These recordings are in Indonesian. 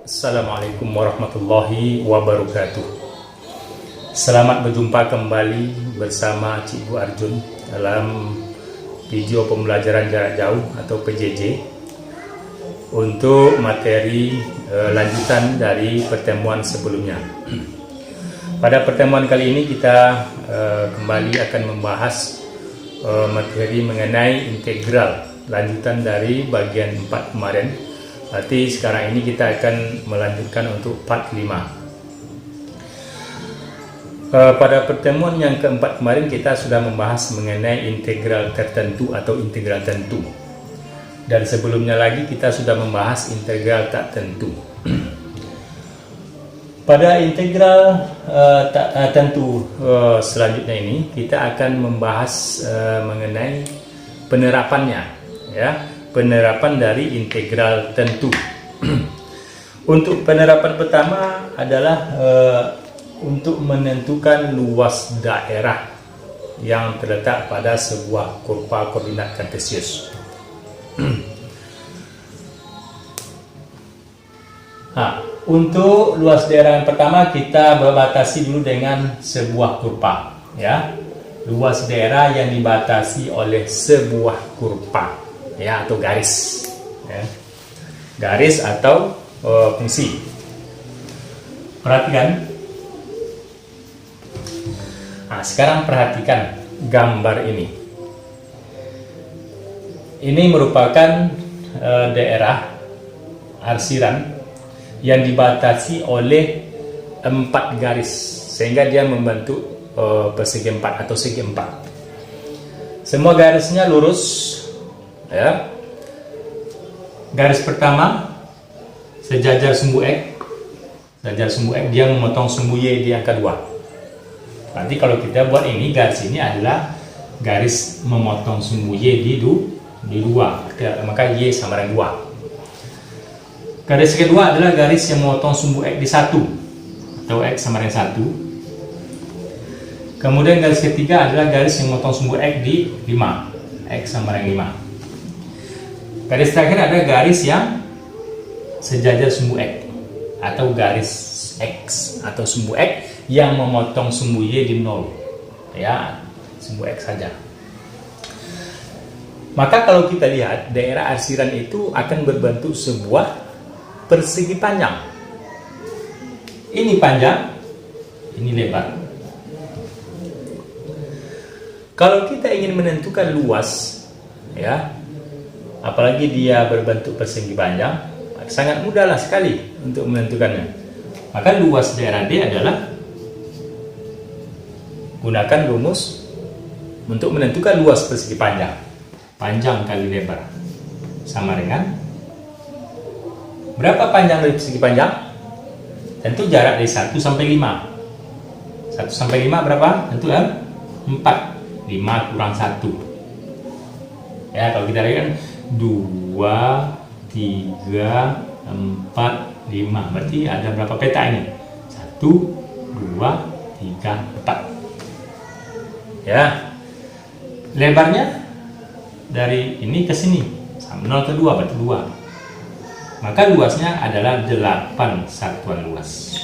Assalamualaikum warahmatullahi wabarakatuh. Selamat berjumpa kembali bersama Cikgu Arjun dalam video pembelajaran jarak jauh atau PJJ untuk materi lanjutan dari pertemuan sebelumnya. Pada pertemuan kali ini kita kembali akan membahas materi mengenai integral lanjutan dari bagian 4 kemarin. Berarti sekarang ini kita akan melanjutkan untuk part 5. Pada pertemuan yang keempat kemarin kita sudah membahas mengenai integral tertentu atau integral tentu. Dan sebelumnya lagi kita sudah membahas integral tak tentu. Pada integral tak tentu selanjutnya ini kita akan membahas mengenai penerapannya, ya. Penerapan dari integral tentu. Untuk penerapan pertama adalah untuk menentukan luas daerah yang terletak pada sebuah kurva koordinat kartesius. Untuk luas daerah yang pertama kita berbatasi dulu dengan sebuah kurva, ya. Luas daerah yang dibatasi oleh sebuah kurva, ya, atau garis, ya. Garis atau fungsi. Perhatikan. Sekarang perhatikan gambar ini. Ini merupakan daerah arsiran yang dibatasi oleh 4 garis, sehingga dia membentuk persegi 4 atau segi 4. Semua garisnya lurus, ya. Garis pertama sejajar sumbu X. Sejajar sumbu X dia memotong sumbu Y di angka 2. Nanti kalau kita buat ini, garis ini adalah garis memotong sumbu Y di 2, maka Y sama dengan 2. Garis kedua adalah garis yang memotong sumbu X di 1 atau X sama dengan 1. Kemudian garis ketiga adalah garis yang memotong sumbu X di 5, X sama dengan 5. Garis terakhir adalah garis yang sejajar sumbu X atau garis X atau sumbu X yang memotong sumbu Y di 0, ya, sumbu X saja. Maka kalau kita lihat daerah arsiran itu akan berbentuk sebuah persegi panjang. Ini panjang, ini lebar. Kalau kita ingin menentukan luas, ya, apalagi dia berbentuk persegi panjang, sangat mudahlah sekali untuk menentukannya. Maka luas daerah D adalah gunakan rumus untuk menentukan luas persegi panjang. Panjang kali lebar sama dengan berapa panjang dari persegi panjang? Tentu jarak dari 1 sampai 5. 1 sampai 5 berapa? Tentu 4. 5 kurang 1. Ya, kalau kita lihat kan 2, 3, 4, 5. Berarti ada berapa peta ini? 1, 2, 3, 4. Ya. Lebarnya dari ini ke sini sama 0 ke 2 berarti 2. Maka luasnya adalah 8 satuan luas.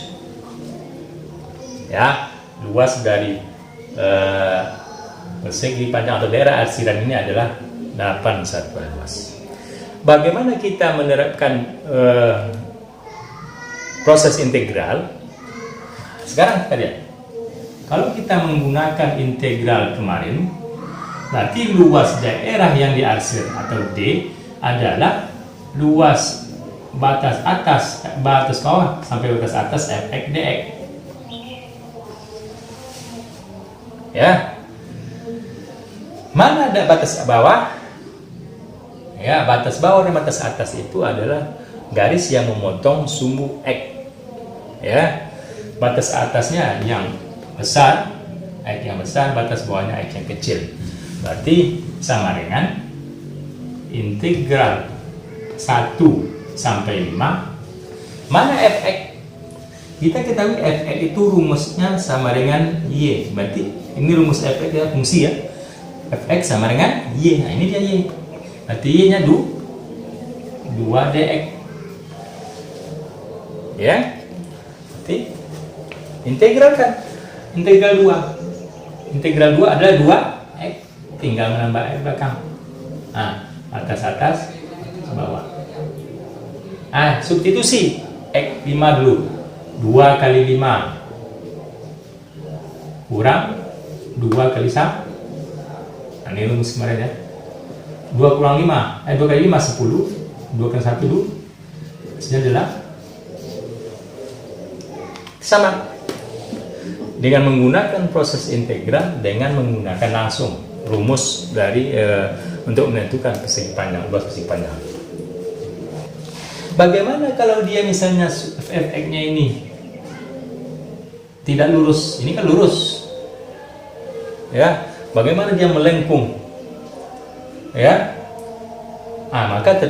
Ya, luas dari persegi panjang atau daerah arsiran ini adalah 8 satuan luas. Bagaimana kita menerapkan proses integral? Sekarang kita lihat. Kalau kita menggunakan integral kemarin, berarti luas daerah yang diarsir atau D adalah luas batas atas, batas bawah sampai batas atas fx dx. Ya. Mana ada batas bawah? Ya, batas bawah dan batas atas itu adalah garis yang memotong sumbu X. Ya. Batas atasnya yang besar, X yang besar, batas bawahnya X yang kecil. Berarti sama dengan integral 1 sampai 5. Mana fx? Kita ketahui fx itu rumusnya sama dengan y. Berarti ini rumus fx adalah fungsi, ya. Fx sama dengan y. Nah, ini dia y. Berarti y nya 2 dx. Ya. Berarti integral kan? Integral 2 adalah 2 X, tinggal menambah X belakang. Nah, atas bawah. Substitusi X 5 dulu. 2 kali 5 kurang 2 kali 1. Nah, ini rumus kemarin ya. 2 kurang 5, 2 kali 5 10. 2 kali 1 dulu. Hasilnya adalah sama. Dengan menggunakan proses integral, dengan menggunakan langsung rumus dari untuk menentukan persegi panjang, luas persegi panjang. Bagaimana kalau dia misalnya fx-nya ini tidak lurus? Ini kan lurus, ya. Bagaimana dia melengkung, ya? Maka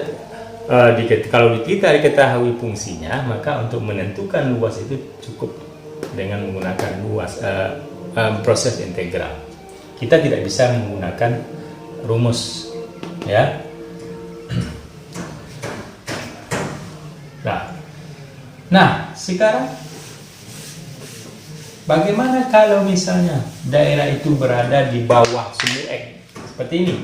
kalau kita diketahui fungsinya, maka untuk menentukan luas itu cukup dengan menggunakan proses integral. Kita tidak bisa menggunakan rumus, ya. Nah, sekarang bagaimana kalau misalnya daerah itu berada di bawah sumbu X seperti ini?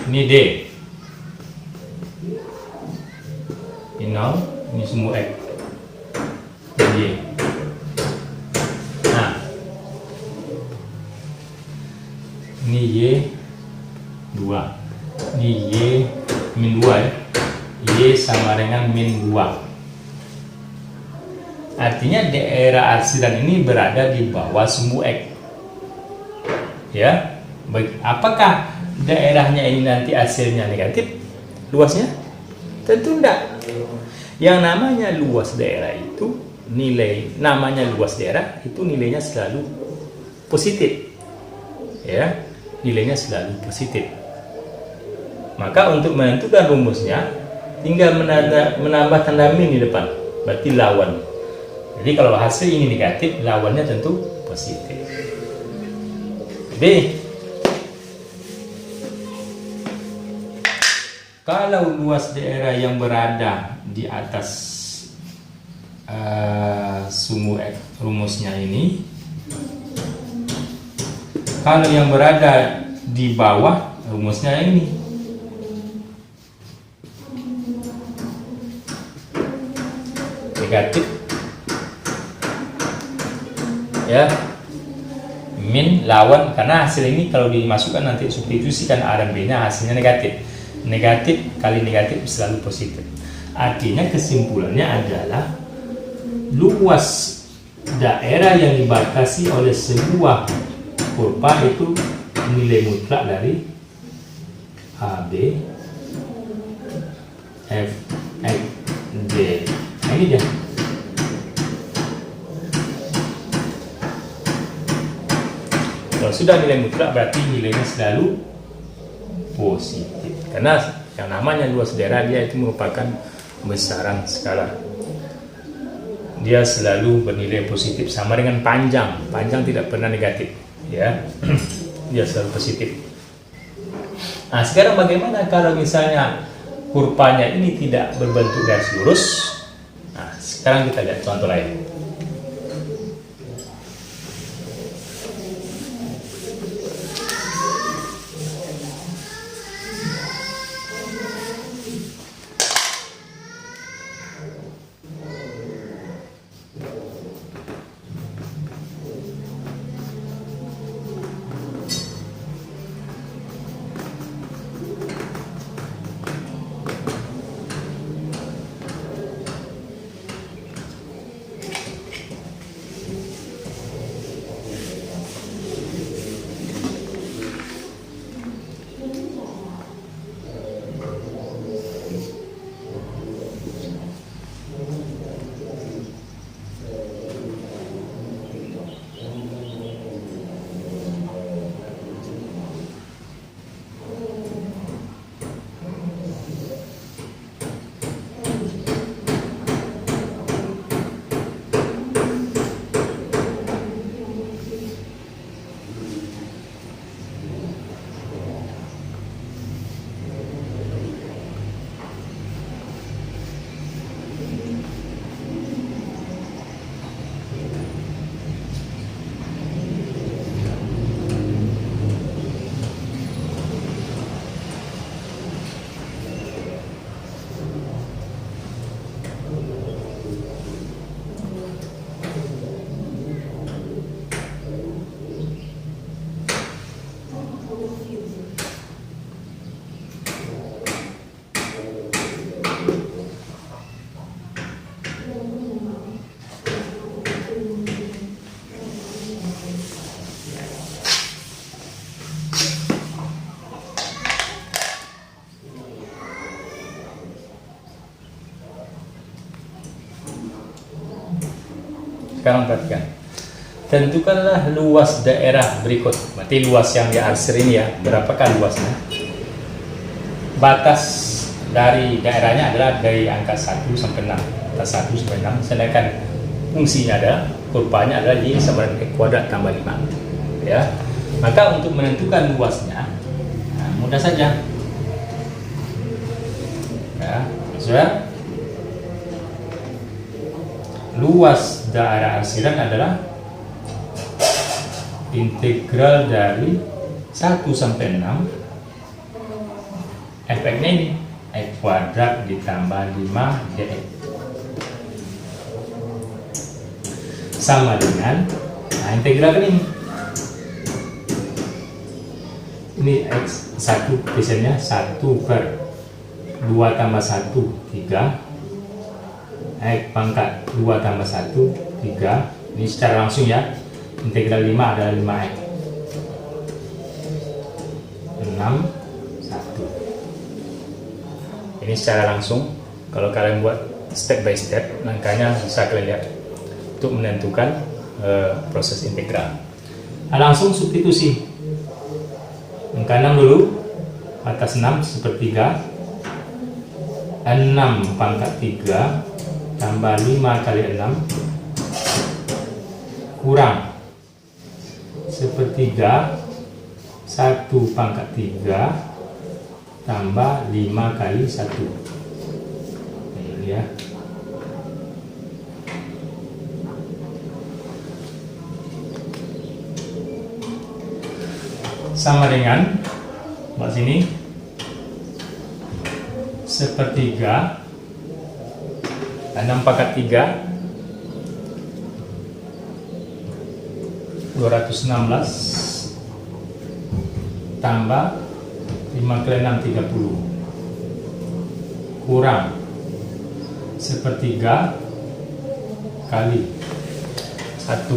Ini D, ini 0, ini sumbu X, ini Y. Nah, ini Y 2, ini Y min 2 ya. Y sama dengan min 2. Artinya daerah arsiran ini berada di bawah sumbu X, ya. Apakah daerahnya ini nanti hasilnya negatif luasnya? Tentu enggak. Yang namanya luas daerah itu nilainya selalu positif, ya. Nilainya selalu positif. Maka untuk menentukan rumusnya tinggal menambah tanda min di depan, berarti lawan. Jadi kalau hasil ini negatif, lawannya tentu positif. B, kalau luas daerah yang berada di atas sumbu X, rumusnya ini, kalau yang berada di bawah, rumusnya ini. Negatif, ya. Min lawan, karena hasil ini kalau dimasukkan nanti substitusikan A dan B nya hasilnya negatif. Negatif kali negatif selalu positif. Artinya kesimpulannya adalah luas daerah yang dibatasi oleh sebuah kurva itu nilai mutlak dari AB F X D. Nah, ini dia. Kalau sudah nilai mutlak berarti nilainya selalu positif. Karena yang namanya luas daerah dia itu merupakan besaran skala. Dia selalu bernilai positif, sama dengan panjang. Panjang tidak pernah negatif, ya. Dia selalu positif. Nah, sekarang bagaimana kalau misalnya kurvanya ini tidak berbentuk garis lurus? Nah, sekarang kita lihat contoh lain. Sekarang perhatikan, tentukanlah luas daerah berikut. Berarti luas yang diarsir ini ya, berapakah luasnya? Batas dari daerahnya adalah dari angka 1 sampai 6, atas 1 sampai 6, sedangkan fungsinya ada, kurvanya adalah Y sama dengan X kuadrat tambah 5 ya. Maka untuk menentukan luasnya, nah, mudah saja ya, sudah. Luas daerah arsiran adalah integral dari 1 sampai 6 efeknya ini X kuadrat ditambah 5 dx sama dengan, nah, integral ini X1 biasanya 1 per 2 tambah 1 3 X pangkat 2 tambah 1 3, ini secara langsung ya, integral 5 adalah 5x 6 1. Ini secara langsung. Kalau kalian buat step by step, langkahnya bisa kalian lihat untuk menentukan proses integral. Nah, langsung substitusi. Angka 6 dulu, atas 6 sepertiga, 6 pangkat 3 tambah 5 kali 6 kurang sepertiga 1 pangkat 3 tambah 5 kali 1. Ini ya. Sama dengan buat sini sepertiga 6 pangkat 3 216 tambah 5 kali 6 30 kurang sepertiga kali 1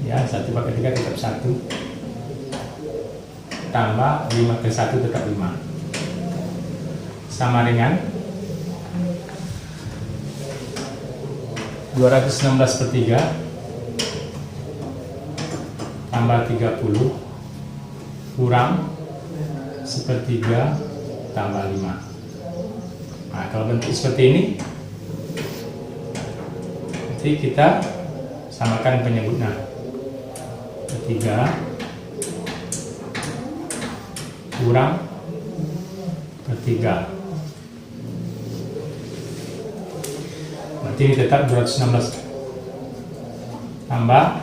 ya, 1 pangkat 3 tetap 1 tambah 5 kali 1 tetap 5 sama dengan 216 per 3 tambah 30 kurang sepertiga tambah 5. Nah, kalau bentuk seperti ini nanti kita samakan penyebutnya. Sepertiga kurang sepertiga. Berarti ini tetap 216 tambah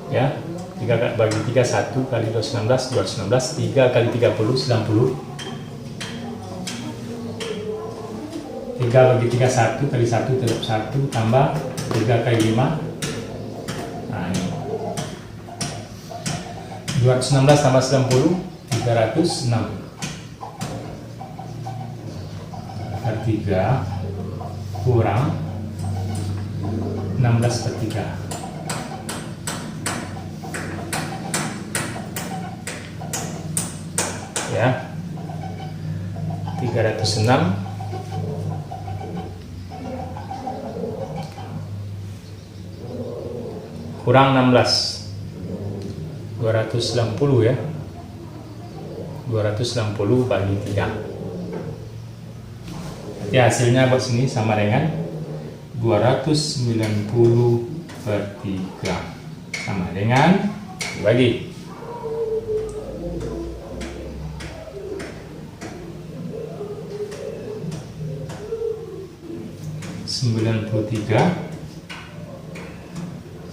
ya, 3 bagi 3 1 kali 216 3 kali 30 90 3 bagi 3 1 kali 1 tetap 1 tambah 3 kali 5. Nah, ini 216 tambah 90 306 per 3 kurang 16 per 3 ya, 306 kurang 16 260 ya, 260 bagi 3. Ya, hasilnya buat sini sama dengan 290 per 3 sama dengan bagi 93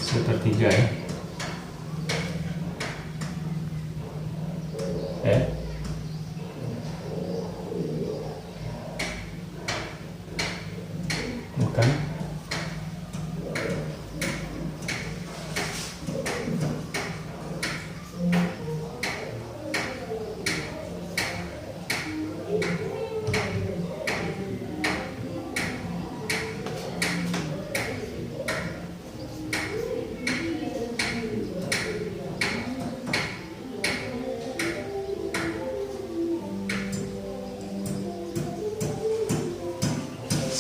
sepertiga ya. Bukan.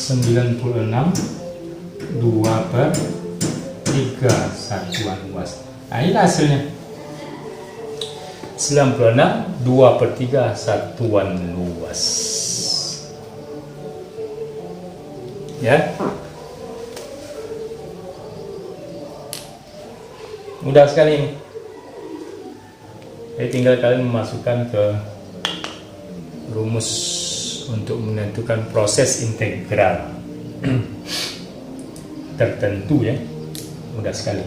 96 2/3 satuan luas. Nah, ini hasilnya 96 2/3 satuan luas. Ya, mudah sekali ini. Jadi tinggal kalian memasukkan ke rumus untuk menentukan proses integral tertentu, ya. Mudah sekali.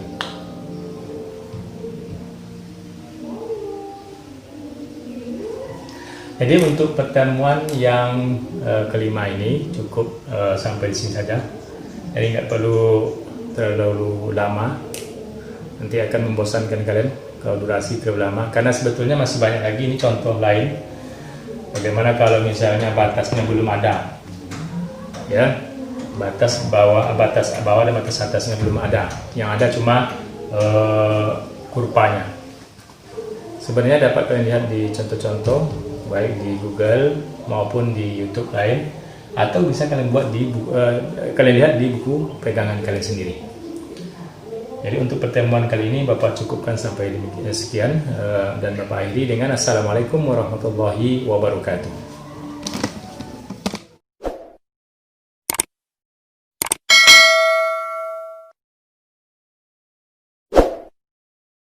Jadi untuk pertemuan yang kelima ini cukup sampai di sini saja. Jadi nggak perlu terlalu lama. Nanti akan membosankan kalian kalau durasi terlalu lama. Karena sebetulnya masih banyak lagi. Ini contoh lain. Bagaimana kalau misalnya batasnya belum ada, ya, batas bawah dan batas atasnya belum ada. Yang ada cuma kurvanya. Sebenarnya dapat kalian lihat di contoh-contoh, baik di Google maupun di YouTube lain, atau bisa kalian buat di kalian lihat di buku pegangan kalian sendiri. Jadi untuk pertemuan kali ini Bapak cukupkan sampai sekian, dan Bapak akhiri dengan Assalamualaikum warahmatullahi wabarakatuh.